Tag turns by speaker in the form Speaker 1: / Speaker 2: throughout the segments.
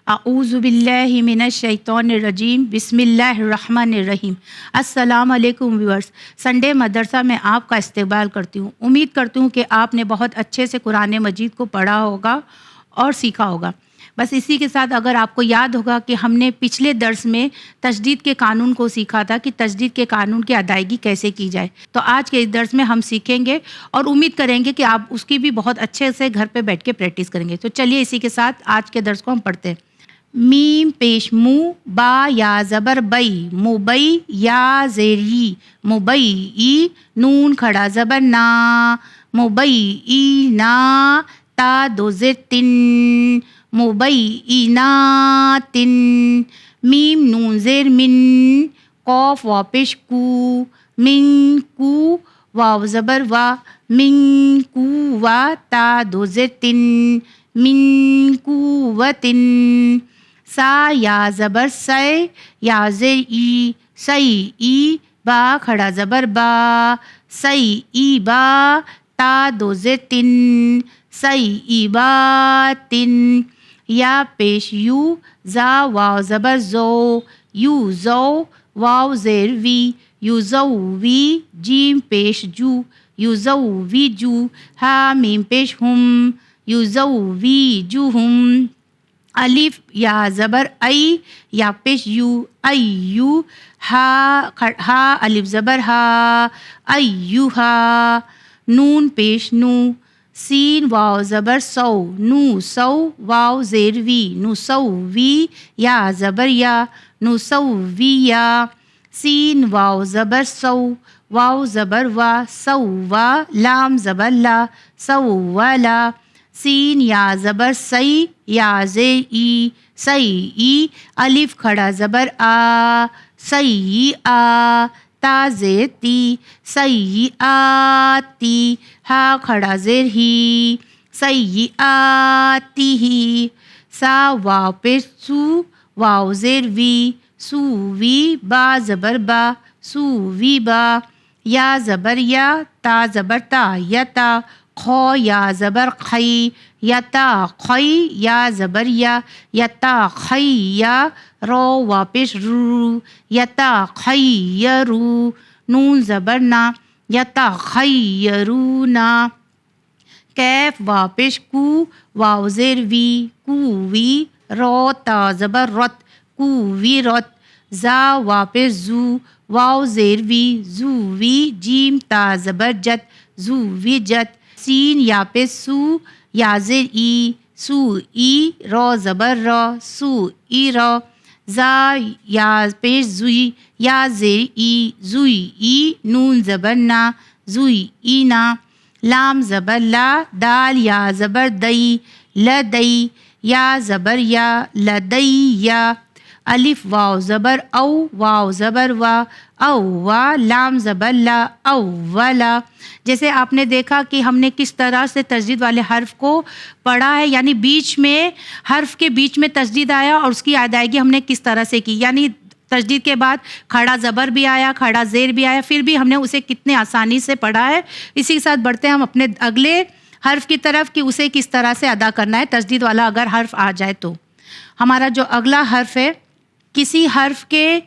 Speaker 1: اعوذ باللہ من الشیطان الرجیم بسم اللہ الرحمن الرحیم۔ السلام علیکم ویورز، سنڈے مدرسہ میں آپ کا استقبال کرتی ہوں۔ امید کرتی ہوں کہ آپ نے بہت اچھے سے قرآن مجید کو پڑھا ہوگا اور سیکھا ہوگا۔ بس اسی کے ساتھ اگر آپ کو یاد ہوگا کہ ہم نے پچھلے درس میں تجدید کے قانون کو سیکھا تھا کہ تجدید کے قانون کی ادائیگی کیسے کی جائے، تو آج کے اس درس میں ہم سیکھیں گے اور امید کریں گے کہ آپ اس کی بھی بہت اچھے سے گھر پہ بیٹھ کے پریکٹس کریں گے۔ تو چلیے اسی کے ساتھ آج کے درس کو ہم پڑھتے ہیں۔ میم پیش مو، با یا زبر بئی، مبئی یا زیری، مبئی ای، نون کھڑا زبر نا، مبئی ای نا، تا دو زر تن، مبئی ای نا تن، میم نون زیر من، قوف وا پیش کو، من کو، واو زبر وا، من کو وا، تا دو زر تن، من قوتن، سا یا زبر سے، یا زر ای، سی ای، با کھڑا زبر با، سی ای با، تا دو زر تن، سی ای با تن، یا پیش یو، زا واو زبر زو، یو زو، واو زیر وی، یو زو وی، جیم پیش جو، یو زو وی جو، ہا میم پیش ہم، یو زو وی جو ہم، الف یا زبر ای، یا پیش یو، ای یو، ہا الف زبر ہا، ای یو ہا، نون پیش نو، سین واو زبر سو، نو سو، واو زیر وی، نو سو وی، یا زبر یا، نو سو وی یا، سین واو زبر سو، واو زبر وا، سو وا، لام زبر لا، سو والا، سین یا زبر سی، یا زیر ای، سی ای، الف کھڑا زبر آ، سی آ، تا زیر تی، سی آتی، ہا کھڑا زیر ہی، سی آتی ہی، سا واو پیش سو، واو زیر وی، سو وی، با زبر با، سو وی با، یا زبر یا، تا زبر تا، یتا، خو یا زبر خی، یتا خی، یا زبر یا، یتا خی یا، رو واپس رو، یتا خی رو، نون زبر نا، یتا خی رو نا، کیف واپس کو، واو زیر وی، کو وی، رو تا زبر رت، کو وی رت، زا واپس زو، واو زیر وی، زو وی، جیم تا زبر جت، زو وی جت، سین یا پیش سو، یا زیر ای، سو ای، رو زبر رو، سو ای رو، زا یا پیش زوی، یا زیر ای، زوی ای، نون زبر نا، زوی ای نا، لام زبر لا، دال یا زبر دئی، لدئی، یا زبر یا، لدئی یا، الف واو زبر او، واو زبر وا، او وا، لام زبر لا، او والا۔ جیسے آپ نے دیکھا کہ ہم نے کس طرح سے تجدید والے حرف کو پڑھا ہے، یعنی بیچ میں حرف کے بیچ میں تجدید آیا اور اس کی ادائیگی ہم نے کس طرح سے کی، یعنی تجدید کے بعد کھڑا زبر بھی آیا، کھڑا زیر بھی آیا، پھر بھی ہم نے اسے کتنے آسانی سے پڑھا ہے۔ اسی کے ساتھ بڑھتے ہیں ہم اپنے اگلے حرف کی طرف کہ اسے کس طرح سے ادا کرنا ہے تجدید والا اگر حرف آ جائے تو۔ ہمارا جو اگلا حرف ہے، کسی حرف کے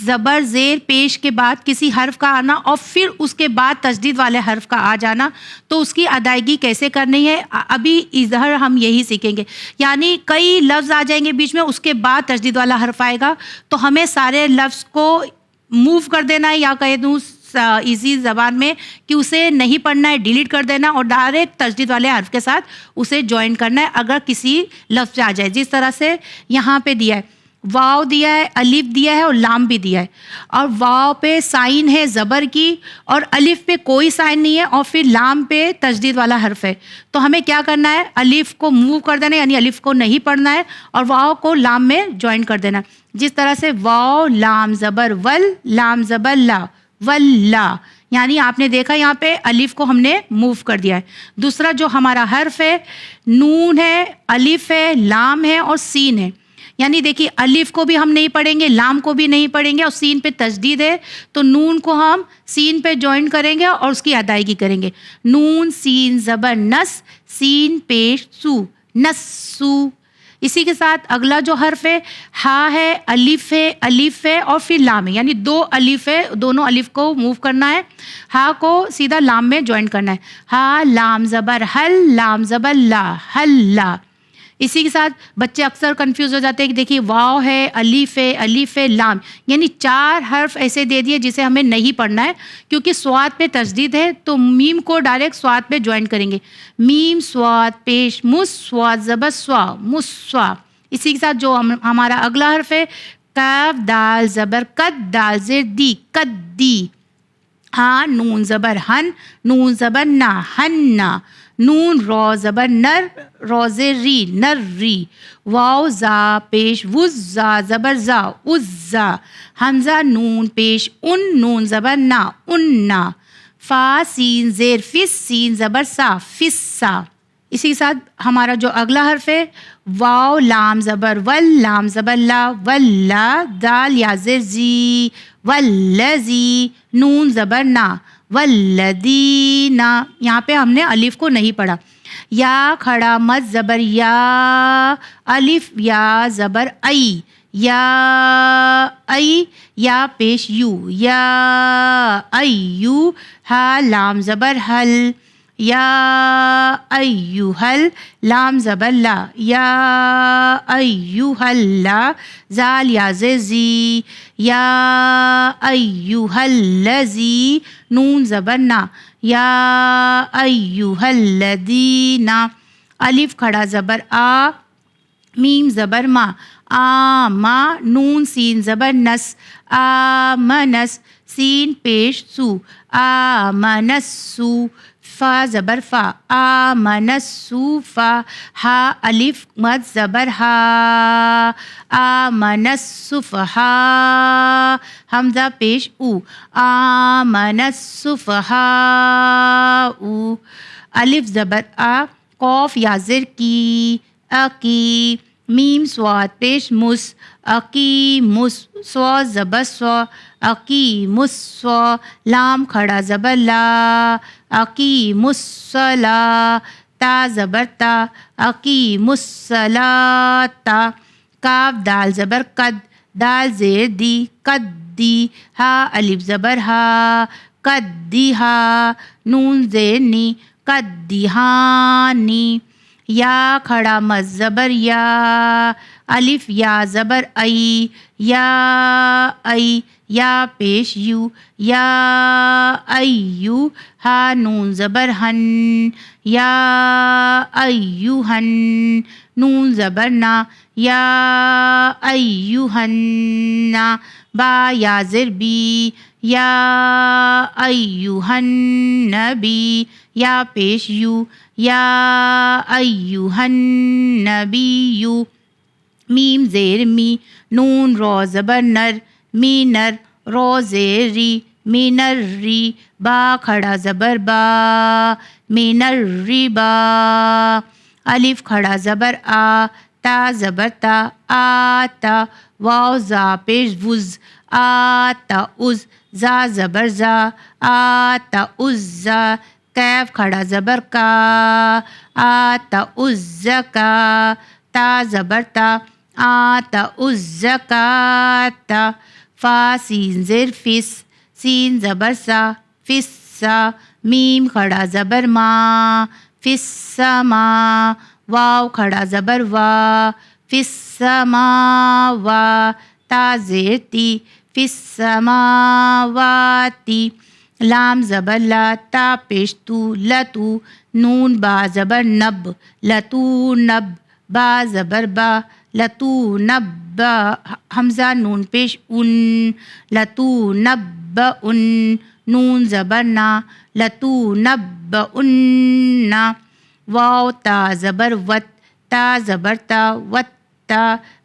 Speaker 1: زبر زیر پیش کے بعد کسی حرف کا آنا اور پھر اس کے بعد تجدید والے حرف کا آ جانا، تو اس کی ادائیگی کیسے کرنی ہے ابھی ادھر ہم یہی سیکھیں گے۔ یعنی کئی لفظ آ جائیں گے بیچ میں، اس کے بعد تجدید والا حرف آئے گا تو ہمیں سارے لفظ کو موو کر دینا ہے، یا کہہ دوں ایزی زبان میں کہ اسے نہیں پڑھنا ہے، ڈیلیٹ کر دینا اور ڈائریکٹ تجدید والے حرف کے ساتھ اسے جوائن کرنا ہے اگر کسی لفظ آ جائے، جس طرح سے یہاں پہ دیا ہے، واو دیا ہے، الف دیا ہے اور لام بھی دیا ہے، اور واو پہ سائن ہے زبر کی اور الف پہ کوئی سائن نہیں ہے اور پھر لام پہ تجدید والا حرف ہے، تو ہمیں کیا کرنا ہے، الف کو موو کر دینا ہے، یعنی الف کو نہیں پڑھنا ہے اور واو کو لام میں جوائن کر دینا ہے، جس طرح سے واو لام زبر ول، لام زبر لا، ولا، یعنی آپ نے دیکھا یہاں پہ الف کو ہم نے موو کر دیا ہے۔ دوسرا جو ہمارا حرف ہے، نون ہے، الف ہے، لام ہے اور سین ہے، یعنی دیکھیے الف کو بھی ہم نہیں پڑھیں گے، لام کو بھی نہیں پڑھیں گے اور سین پہ تشدید ہے تو نون کو ہم سین پہ جوائن کریں گے اور اس کی ادائیگی کریں گے۔ نون سین زبر نس، سین پیش سو، نسو، اسی کے ساتھ اگلا جو حرف ہے ہا ہے، الف ہے اور پھر لام ہے، یعنی 2 الف ہے، دونوں الف کو موو کرنا ہے، ہا کو سیدھا لام میں جوائن کرنا ہے، ہا لام زبر حل، لام زبر لا، حلا۔ اسی کے ساتھ بچے اکثر کنفیوز ہو جاتے ہیں کہ دیکھیے واو ہے، الف ہے، لام، یعنی 4 حرف ایسے دے دیے جسے ہمیں نہیں پڑھنا ہے کیونکہ صاد پہ تشدید ہے، تو میم کو ڈائریکٹ صاد پہ جوائن کریں گے، میم صاد پیش مس، صاد زبر سوا، مسوا۔ اسی کے ساتھ جو ہمارا اگلا حرف ہے کاف دال زبر قد، دال زیر دی، قد دی، ہاں نون زبر ہن، نون زبر نا، ہننا، نون رو زبر نر، رو زیر ری، نر ری، واو زا پیش وز، زا زبر زا، عزا، حمزہ نون پیش ان، نون زبر نا، اننا، فا سین زیر فس، سین زبر سا، فسا۔ اسی کے ساتھ ہمارا جو اگلا حرف ہے واو لام زبر ول، لام زبر لا، ولا، دال یا زیر زی، والذی، نون زبر نا، والذین، یہاں پہ ہم نے الف کو نہیں پڑھا، یا کھڑا مد زبر یا، الف یا زبر ای، یا ای، یا پیش یو، یا ایو، ہا لام زبر حل، یا ایوہل، لام زبر لا، یا ایوہلا، زال یا زی، یا ایوہلذی، نون زبر نا، یا ایوہلذین، الف کھڑا زبر آ، میم زبر ما، آما، نون سین زبر نس، آمنس، سین پیش سو، آمنسو، فا زبر فا، آمنسوفا، ہا الف مد زبر ہا، آمنسفہا، حمزہ پیش او، آمنسفہاؤ، الف زبر آ، قوف یا زر کی، اکی، میم صاد پیش مس، اقیمس، صاد زبر سو، اقیمسو، لام کھڑا زبر لا، اقیمسصلاۃ، تا زبر تا، اقیمسصلاۃ، کاف دال زبر قد، دال زیر دی، قد دی، ہا الف زبر ہا، قدیہا، نون زیر نی، قدیہانی، یا کھڑا مد زبر یا، الف یا زبر ای، یا ای، یا پیش یو، یا ایو، ہا نون زبر ہن، یا ایوہن، نون زبر نا، یا ایوہن، با یا زر بی، یا ایوہن نبی، یا پیش یو، یا ایوہن نبیو، میم زیر می، نون رو زبر نر، مینر، رو زیر ری، مینر ری، با کھڑا زبر با، مینر ریبا، الف کھڑا زبر آ، تا زبر تا، آتا، واو زا پیش وز، آتا از، زا زبر زا، آتا عزا، کیف کھڑا زبر کا، آتا عزکا، تا زبر تا، آتا عزکات، فا سین زیر فس، سین زبر سا، فسا، میم کھڑا زبر ما، فسما، واو کھڑا زبر وا، فسماوا، تا زیر تی، فسماواتی، لام زبر لا، تا پیش تو، لتو، نون با زبر نب، لتو نب، با زبر با، لتو نب، حمزہ نون پیش ان، لتو نب ان، نون زبر نا، لتو نب ان، واو تا زبر وت، تا زبر تا، وت،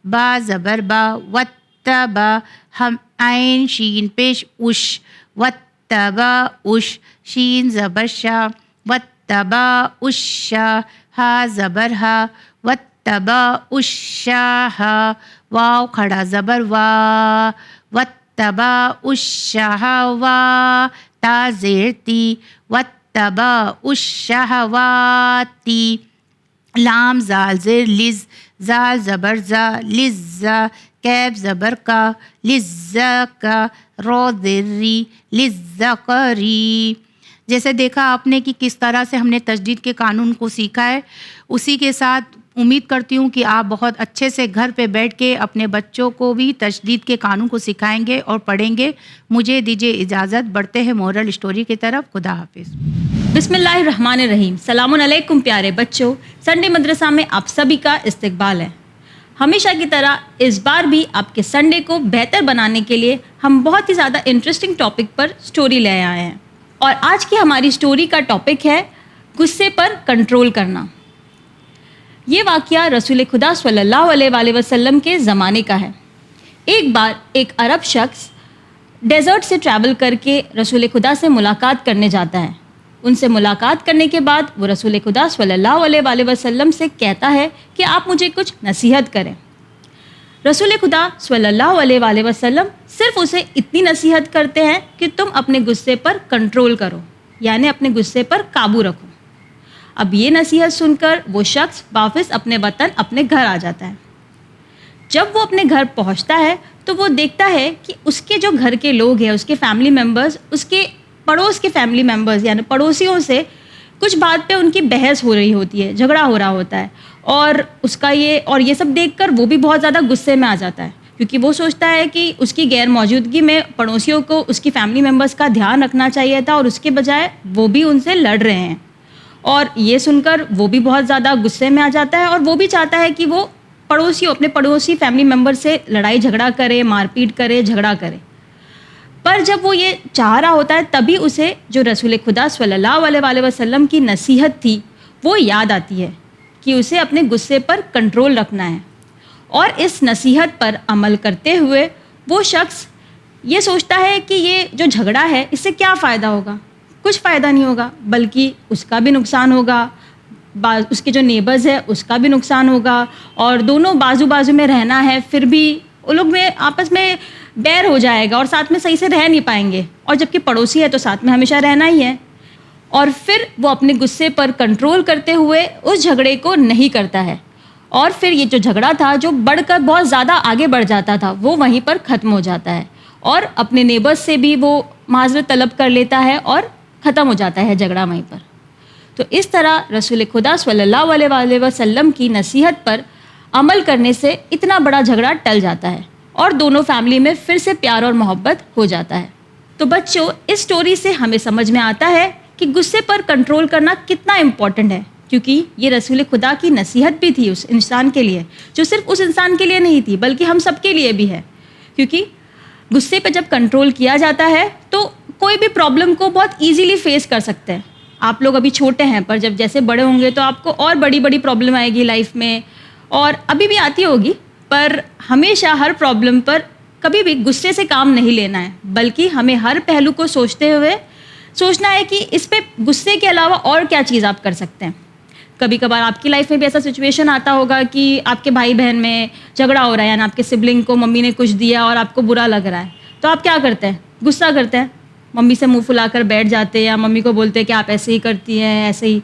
Speaker 1: با زبر با، وت با، ہم عین شین پیش اش، وتبا اش، شین زبر شا، وتبا اشا، ہا زبر ہا، وتبا اشاہا، واو کھڑا زبر وا، وتبا اشہوا، تا زیر تی، وتبا اشہواتی، لام زال زیر لز، زال زبر زا، لزا، کیف زبر کا، لزا کا، رو ذری، للذکری. جیسے دیکھا آپ نے کہ کس طرح سے ہم نے تجدید کے قانون کو سیکھا ہے، اسی کے ساتھ امید کرتی ہوں کہ آپ بہت اچھے سے گھر پہ بیٹھ کے اپنے بچوں کو بھی تجدید کے قانون کو سکھائیں گے اور پڑھیں گے. مجھے دیجیے اجازت، بڑھتے ہیں مورل اسٹوری کی طرف. خدا حافظ.
Speaker 2: بسم اللہ الرحمن الرحیم. السلام علیکم پیارے بچوں. سنڈے مدرسہ میں آپ سبھی کا استقبال ہے. ہمیشہ کی طرح اس بار بھی آپ کے سنڈے کو بہتر بنانے کے لیے ہم بہت ہی زیادہ انٹرسٹنگ ٹاپک پر اسٹوری لے آئے ہیں. اور آج کی ہماری اسٹوری کا ٹاپک ہے غصے پر کنٹرول کرنا. یہ واقعہ رسول خدا صلی اللہ علیہ وآلہ وسلم کے زمانے کا ہے. ایک بار ایک عرب شخص ڈیزرٹ سے ٹریول کر کے رسول خدا سے ملاقات کرنے جاتا ہے. ان سے ملاقات کرنے کے بعد وہ رسول خدا صلی اللہ علیہ وآلہ وسلم سے کہتا ہے کہ آپ مجھے کچھ نصیحت کریں. رسول خدا صلی اللہ علیہ وآلہ وسلم صرف اسے اتنی نصیحت کرتے ہیں کہ تم اپنے غصے پر کنٹرول کرو، یعنی اپنے غصے پر قابو رکھو. اب یہ نصیحت سن کر وہ شخص واپس اپنے وطن، اپنے گھر آ جاتا ہے. جب وہ اپنے گھر پہنچتا ہے تو وہ دیکھتا ہے کہ اس کے جو گھر کے لوگ ہیں، اس کے فیملی ممبرز، اس کے پڑوس کے فیملی ممبرز یعنی پڑوسیوں سے کچھ بات پہ ان کی بحث ہو رہی ہوتی ہے، جھگڑا ہو رہا ہوتا ہے. اور یہ سب دیکھ کر وہ بھی بہت زیادہ غصے میں آ جاتا ہے، کیونکہ وہ سوچتا ہے کہ اس کی غیر موجودگی میں پڑوسیوں کو اس کی فیملی ممبرز کا دھیان رکھنا چاہیے تھا، اور اس کے بجائے وہ بھی ان سے لڑ رہے ہیں. اور یہ سن کر وہ بھی بہت زیادہ غصے میں آ جاتا ہے، اور وہ بھی چاہتا ہے کہ وہ اپنے پڑوسی فیملی ممبر سے لڑائی جھگڑا کرے، مار پیٹ کرے، جھگڑا کرے. پر جب وہ یہ چاہ رہا ہوتا ہے تبھی اسے جو رسول خدا صلی اللہ علیہ وآلہ وسلم کی نصیحت تھی وہ یاد آتی ہے کہ اسے اپنے غصے پر کنٹرول رکھنا ہے. اور اس نصیحت پر عمل کرتے ہوئے وہ شخص یہ سوچتا ہے کہ یہ جو جھگڑا ہے اس سے کیا فائدہ ہوگا. کچھ فائدہ نہیں ہوگا، بلکہ اس کا بھی نقصان ہوگا، اس کے جو نیبرز ہے اس کا بھی نقصان ہوگا، اور دونوں بازو میں رہنا ہے، پھر بھی ان لوگ میں آپس میں بیر ہو جائے گا اور ساتھ میں صحیح سے رہ نہیں پائیں گے. اور جب کہ پڑوسی ہے تو ساتھ میں ہمیشہ رہنا ہی ہے. اور پھر وہ اپنے غصے پر کنٹرول کرتے ہوئے اس جھگڑے کو نہیں کرتا ہے، اور پھر یہ جو جھگڑا تھا جو بڑھ کر بہت زیادہ آگے بڑھ جاتا تھا وہ وہیں پر ختم ہو جاتا ہے، اور اپنے نیبرز سے بھی وہ معذرت طلب کر لیتا ہے اور ختم ہو جاتا ہے جھگڑا وہیں پر. تو اس طرح رسول خدا صلی اللہ علیہ وآلہ وسلم کی نصیحت پر عمل کرنے سے اتنا بڑا جھگڑا ٹل جاتا ہے اور دونوں فیملی میں پھر سے پیار اور محبت ہو جاتا ہے. تو بچوں، اس سٹوری سے ہمیں سمجھ میں آتا ہے کہ غصے پر کنٹرول کرنا کتنا امپورٹنٹ ہے، کیونکہ یہ رسول خدا کی نصیحت بھی تھی اس انسان کے لیے، جو صرف اس انسان کے لیے نہیں تھی بلکہ ہم سب کے لیے بھی ہے. کیونکہ غصے پہ جب کنٹرول کیا جاتا ہے تو کوئی بھی پرابلم کو بہت ایزیلی فیس کر سکتے ہیں. آپ لوگ ابھی چھوٹے ہیں، پر جب جیسے بڑے ہوں گے تو آپ کو اور بڑی پرابلم آئے گی لائف میں، اور ابھی بھی آتی ہوگی. پر ہمیشہ ہر پرابلم پر کبھی بھی غصے سے کام نہیں لینا ہے، بلکہ ہمیں ہر پہلو کو سوچتے ہوئے سوچنا ہے کہ اس پہ غصے کے علاوہ اور کیا چیز آپ کر سکتے ہیں. کبھی کبھار آپ کی لائف میں بھی ایسا سچویشن آتا ہوگا کہ آپ کے بھائی بہن میں جھگڑا ہو رہا ہے، یعنی آپ کے سبلنگ کو ممی نے کچھ دیا اور آپ کو برا لگ رہا ہے، تو آپ کیا کرتے ہیں؟ غصہ کرتے ہیں، ممی سے منہ پھلا کر بیٹھ جاتے ہیں، یا ممی کو بولتے ہیں کہ آپ ایسے ہی کرتی ہیں، ایسے ہی.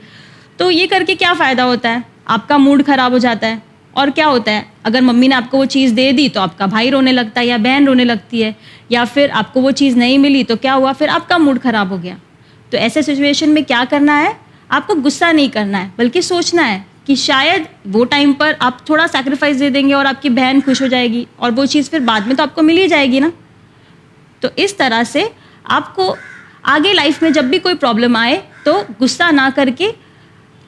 Speaker 2: تو یہ کر کے کیا فائدہ ہوتا ہے؟ آپ کا موڈ خراب ہو جاتا ہے. اور کیا ہوتا ہے، اگر ممی نے آپ کو وہ چیز دے دی تو آپ کا بھائی رونے لگتا ہے یا بہن رونے لگتی ہے، یا پھر آپ کو وہ چیز نہیں ملی تو کیا ہوا، پھر آپ کا موڈ خراب ہو گیا. تو ایسے سچویشن میں کیا کرنا ہے؟ آپ کو غصہ نہیں کرنا ہے، بلکہ سوچنا ہے کہ شاید وہ ٹائم پر آپ تھوڑا سیکریفائس دے دیں گے اور آپ کی بہن خوش ہو جائے گی، اور وہ چیز پھر بعد میں تو آپ کو مل ہی جائے گی نا. تو اس طرح سے آپ کو آگے لائف میں جب بھی کوئی پرابلم آئے تو غصہ نہ کر کے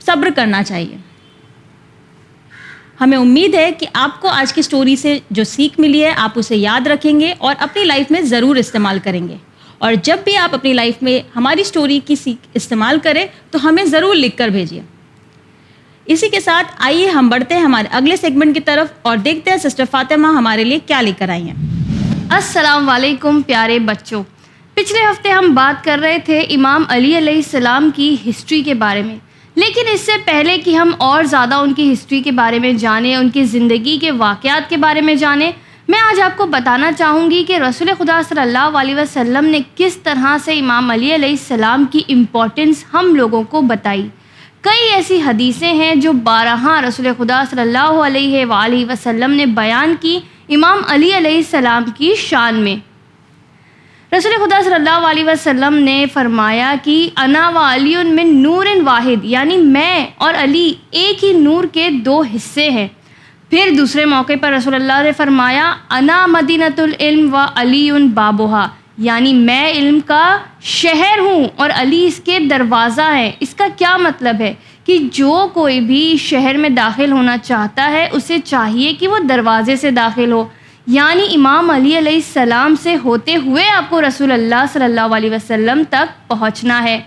Speaker 2: صبر کرنا چاہیے. ہمیں امید ہے کہ آپ کو آج کی سٹوری سے جو سیکھ ملی ہے آپ اسے یاد رکھیں گے اور اپنی لائف میں ضرور استعمال کریں گے. اور جب بھی آپ اپنی لائف میں ہماری سٹوری کی سیکھ استعمال کریں تو ہمیں ضرور لکھ کر بھیجیے. اسی کے ساتھ آئیے ہم بڑھتے ہیں ہمارے اگلے سیگمنٹ کی طرف اور دیکھتے ہیں سسٹر فاطمہ ہمارے لیے کیا لے کر آئی ہیں.
Speaker 3: السلام علیکم پیارے بچوں. پچھلے ہفتے ہم بات کر رہے تھے امام علی علیہ السلام کی ہسٹری کے بارے میں، لیکن اس سے پہلے کہ ہم اور زیادہ ان کی ہسٹری کے بارے میں جانیں، ان کی زندگی کے واقعات کے بارے میں جانیں، میں آج آپ کو بتانا چاہوں گی کہ رسول خدا صلی اللہ علیہ وسلم نے کس طرح سے امام علی علیہ السلام کی امپورٹنس ہم لوگوں کو بتائی. کئی ایسی حدیثیں ہیں جو بارہا رسول خدا صلی اللہ علیہ وآلہ وسلم نے بیان کی امام علی علیہ السلام کی شان میں۔ رسول خدا صلی اللہ علیہ وسلم نے فرمایا کہ انا و علی من نور واحد، یعنی میں اور علی ایک ہی نور کے دو حصے ہیں۔ پھر دوسرے موقع پر رسول اللہ نے فرمایا انا مدینۃ العلم و علی بابھا، یعنی میں علم کا شہر ہوں اور علی اس کے دروازہ ہے۔ اس کا کیا مطلب ہے کہ جو کوئی بھی شہر میں داخل ہونا چاہتا ہے اسے چاہیے کہ وہ دروازے سے داخل ہو، یعنی امام علی علیہ السلام سے ہوتے ہوئے آپ کو رسول اللہ صلی اللہ علیہ وسلم تک پہنچنا ہے۔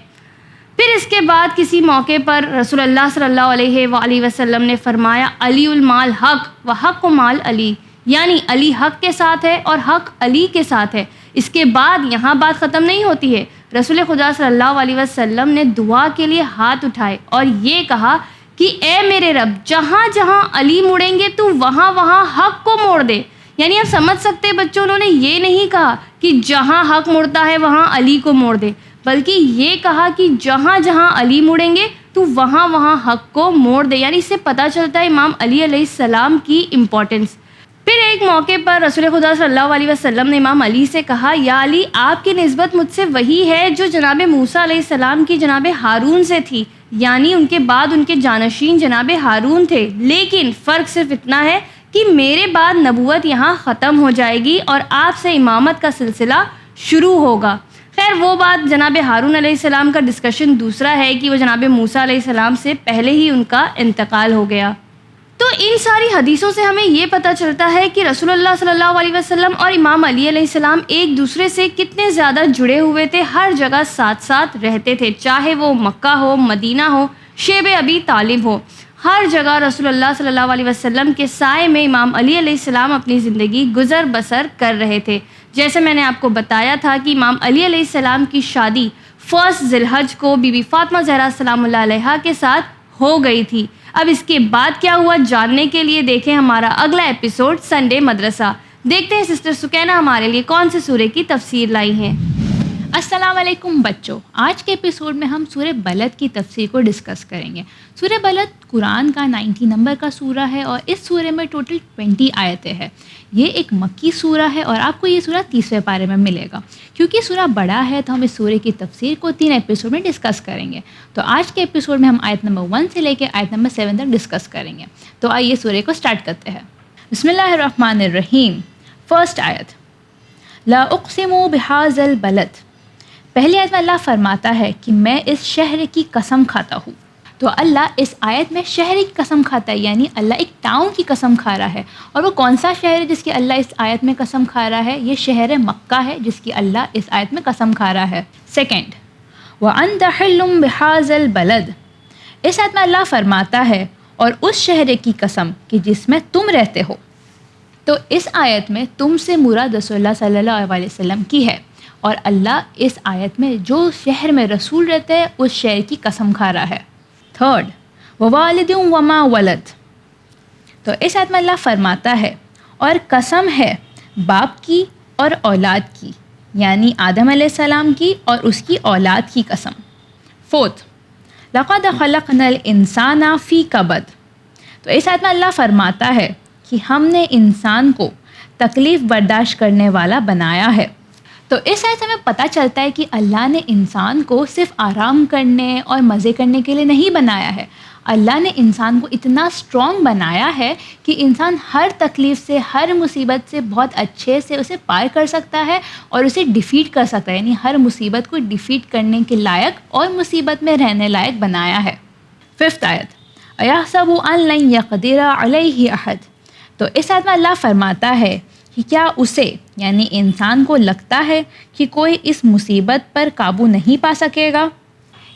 Speaker 3: پھر اس کے بعد کسی موقع پر رسول اللہ صلی اللہ علیہ وآلہ وسلم نے فرمایا علی المال حق و حق مال علی، یعنی علی حق کے ساتھ ہے اور حق علی کے ساتھ ہے۔ اس کے بعد یہاں بات ختم نہیں ہوتی ہے، رسول خدا صلی اللہ علیہ وسلم نے دعا کے لیے ہاتھ اٹھائے اور یہ کہا کہ اے میرے رب، جہاں جہاں علی مڑیں گے تو وہاں وہاں حق کو موڑ دے۔ یعنی آپ سمجھ سکتے بچوں، انہوں نے یہ نہیں کہا کہ جہاں حق مڑتا ہے وہاں علی کو موڑ دے، بلکہ یہ کہا کہ جہاں جہاں علی مڑیں گے تو وہاں وہاں حق کو موڑ دے۔ یعنی اس سے پتہ چلتا ہے امام علی علیہ السلام کی امپورٹنس۔ پھر ایک موقع پر رسول خدا صلی اللہ علیہ وسلم نے امام علی سے کہا یا علی، آپ کی نسبت مجھ سے وہی ہے جو جناب موسیٰ علیہ السلام کی جناب ہارون سے تھی، یعنی ان کے بعد ان کے جانشین جناب ہارون تھے، لیکن فرق صرف اتنا ہے کہ میرے بعد نبوت یہاں ختم ہو جائے گی اور آپ سے امامت کا سلسلہ شروع ہوگا۔ خیر وہ بات جناب ہارون علیہ السلام کا ڈسکشن دوسرا ہے کہ وہ جناب موسیٰ علیہ السلام سے پہلے ہی ان کا انتقال ہو گیا۔ تو ان ساری حدیثوں سے ہمیں یہ پتہ چلتا ہے کہ رسول اللہ صلی اللہ علیہ وسلم اور امام علی علیہ السلام ایک دوسرے سے کتنے زیادہ جڑے ہوئے تھے، ہر جگہ ساتھ ساتھ رہتے تھے، چاہے وہ مکہ ہو، مدینہ ہو، شیب ابی طالب ہو، ہر جگہ رسول اللہ صلی اللہ علیہ وسلم کے سائے میں امام علی علیہ السلام اپنی زندگی گزر بسر کر رہے تھے۔ جیسے میں نے آپ کو بتایا تھا کہ امام علی علیہ السلام کی شادی 1 ذی الحج کو بی بی فاطمہ زہرا سلام اللہ علیہا کے ساتھ ہو گئی تھی۔ اب اس کے بعد کیا ہوا جاننے کے لیے دیکھیں ہمارا اگلا ایپیسوڈ سنڈے مدرسہ۔ دیکھتے ہیں سسٹر سکینہ ہمارے لیے کون سے سورے کی تفسیر لائی ہیں۔
Speaker 4: السلام علیکم بچوں، آج کے ایپیسوڈ میں ہم سورہ بلد کی تفسیر کو ڈسکس کریں گے۔ سورہ بلد قرآن کا 90 نمبر کا سورہ ہے اور اس سورے میں ٹوٹل 20 آیتیں ہیں۔ یہ ایک مکی سورہ ہے اور آپ کو یہ سورہ 30ویں پارے میں ملے گا۔ کیونکہ سورہ بڑا ہے تو ہم اس سورے کی تفسیر کو 3 ایپیسوڈ میں ڈسکس کریں گے۔ تو آج کے ایپیسوڈ میں ہم آیت نمبر 1 سے لے کے آیت نمبر 7 تک ڈسکس کریں گے۔ تو آئیے سورے کو سٹارٹ کرتے ہیں۔ بسم اللہ الرحمن الرحیم۔ فرسٹ آیت، لا اقسم بہذا البلد۔ پہلی آیت میں اللہ فرماتا ہے کہ میں اس شہر کی قسم کھاتا ہوں۔ تو اللہ اس آیت میں شہر کی قسم کھاتا ہے، یعنی اللہ ایک ٹاؤن کی قسم کھا رہا ہے۔ اور وہ کون سا شہر ہے جس کی اللہ اس آیت میں قسم کھا رہا ہے؟ یہ شہر مکہ ہے جس کی اللہ اس آیت میں قسم کھا رہا ہے۔ سیکنڈ، وَأَنْتَ حِلٌّ بِهَذَا الْبَلَدِ۔ اس آیت میں اللہ فرماتا ہے اور اس شہر کی قسم کہ جس میں تم رہتے ہو۔ تو اس آیت میں تم سے مراد رسول اللہ صلی اللہ علیہ وسلم کی ہے، اور اللہ اس آیت میں جو شہر میں رسول رہتے ہیں اس شہر کی قسم کھا رہا ہے۔ تھرڈ، ووالد وما ولد۔ تو اس آیت میں اللہ فرماتا ہے اور قسم ہے باپ کی اور اولاد کی، یعنی آدم علیہ السلام کی اور اس کی اولاد کی قسم۔ فورتھ، لقد خلقنا الانسان فی کبد۔ تو اس آیت میں اللہ فرماتا ہے کہ ہم نے انسان کو تکلیف برداشت کرنے والا بنایا ہے۔ تو اس آیت سے ہمیں پتہ چلتا ہے کہ اللہ نے انسان کو صرف آرام کرنے اور مزے کرنے کے لیے نہیں بنایا ہے، اللہ نے انسان کو اتنا اسٹرانگ بنایا ہے کہ انسان ہر تکلیف سے، ہر مصیبت سے بہت اچھے سے اسے پار کر سکتا ہے اور اسے ڈیفیٹ کر سکتا ہے، یعنی ہر مصیبت کو ڈیفیٹ کرنے کے لائق اور مصیبت میں رہنے لائق بنایا ہے۔ ففتھ آیت، ایحسب ان لن یقدر علیہ احد۔ تو اس آیت میں اللہ فرماتا ہے کہ کیا اسے یعنی انسان کو لگتا ہے کہ کوئی اس مصیبت پر قابو نہیں پا سکے گا؟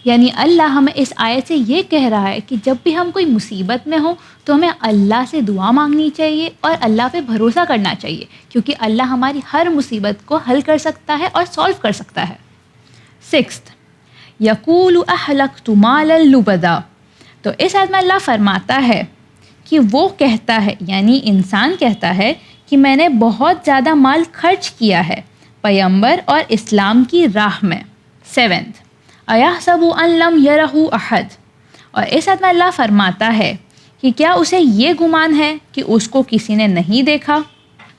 Speaker 4: یعنی اللہ ہمیں اس آیت سے یہ کہہ رہا ہے کہ جب بھی ہم کوئی مصیبت میں ہوں تو ہمیں اللہ سے دعا مانگنی چاہیے اور اللہ پہ بھروسہ کرنا چاہیے، کیونکہ اللہ ہماری ہر مصیبت کو حل کر سکتا ہے اور سولو کر سکتا ہے۔ سکستھ، یقول اہلکت مالا لبدا۔ تو اس آیت میں اللہ فرماتا ہے کہ وہ کہتا ہے یعنی انسان کہتا ہے کہ میں نے بہت زیادہ مال خرچ کیا ہے پیغمبر اور اسلام کی راہ میں۔ سیونتھ، ایحسب ان لم یرہ احد۔ اور اس آیت میں اللہ فرماتا ہے کہ کیا اسے یہ گمان ہے کہ اس کو کسی نے نہیں دیکھا؟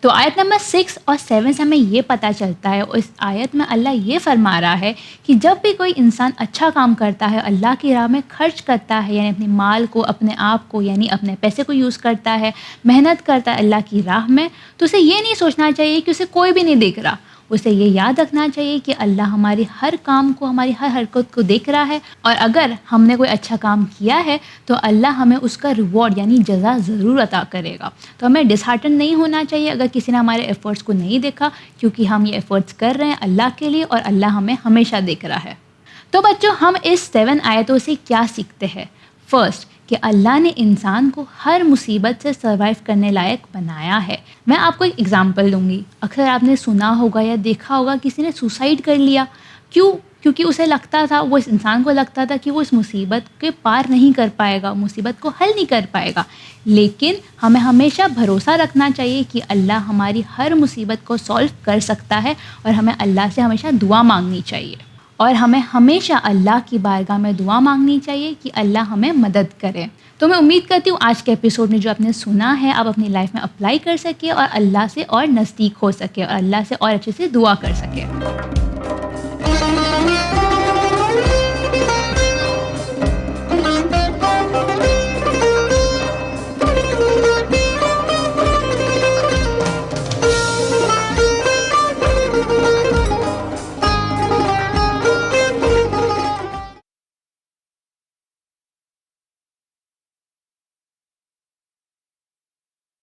Speaker 4: تو آیت نمبر 6 اور 7 سے ہمیں یہ پتہ چلتا ہے، اور اس آیت میں اللہ یہ فرما رہا ہے کہ جب بھی کوئی انسان اچھا کام کرتا ہے، اللہ کی راہ میں خرچ کرتا ہے، یعنی اپنے مال کو، اپنے آپ کو، یعنی اپنے پیسے کو یوز کرتا ہے، محنت کرتا ہے اللہ کی راہ میں، تو اسے یہ نہیں سوچنا چاہیے کہ اسے کوئی بھی نہیں دیکھ رہا. اسے یہ یاد رکھنا چاہیے کہ اللہ ہماری ہر کام کو، ہماری ہر حرکت کو دیکھ رہا ہے، اور اگر ہم نے کوئی اچھا کام کیا ہے تو اللہ ہمیں اس کا ریوارڈ یعنی جزا ضرور عطا کرے گا. تو ہمیں ڈس ہارٹن نہیں ہونا چاہیے اگر کسی نے ہمارے ایفرٹس کو نہیں دیکھا، کیونکہ ہم یہ ایفرٹس کر رہے ہیں اللہ کے لیے اور اللہ ہمیں ہمیشہ دیکھ رہا ہے. تو بچوں، ہم اس 7 آیتوں سے کیا سیکھتے ہیں؟ فرسٹ، کہ اللہ نے انسان کو ہر مصیبت سے سروائیو کرنے لائق بنایا ہے. میں آپ کو ایک ایگزامپل دوں گی. اکثر آپ نے سنا ہوگا یا دیکھا ہوگا کسی نے سوسائڈ کر لیا. کیونکہ اسے لگتا تھا، وہ اس انسان کو لگتا تھا کہ وہ اس مصیبت کے پار نہیں کر پائے گا، مصیبت کو حل نہیں کر پائے گا. لیکن ہمیں ہمیشہ بھروسہ رکھنا چاہیے کہ اللہ ہماری ہر مصیبت کو سولو کر سکتا ہے، اور ہمیں اللہ سے ہمیشہ دعا مانگنی چاہیے، اور ہمیں ہمیشہ اللہ کی بارگاہ میں دعا مانگنی چاہیے کہ اللہ ہمیں مدد کرے. تو میں امید کرتی ہوں آج کے ایپیسوڈ میں جو آپ نے سنا ہے آپ اپنی لائف میں اپلائی کر سکے اور اللہ سے اور نزدیک ہو سکے اور اللہ سے اور اچھے سے دعا کر سکے.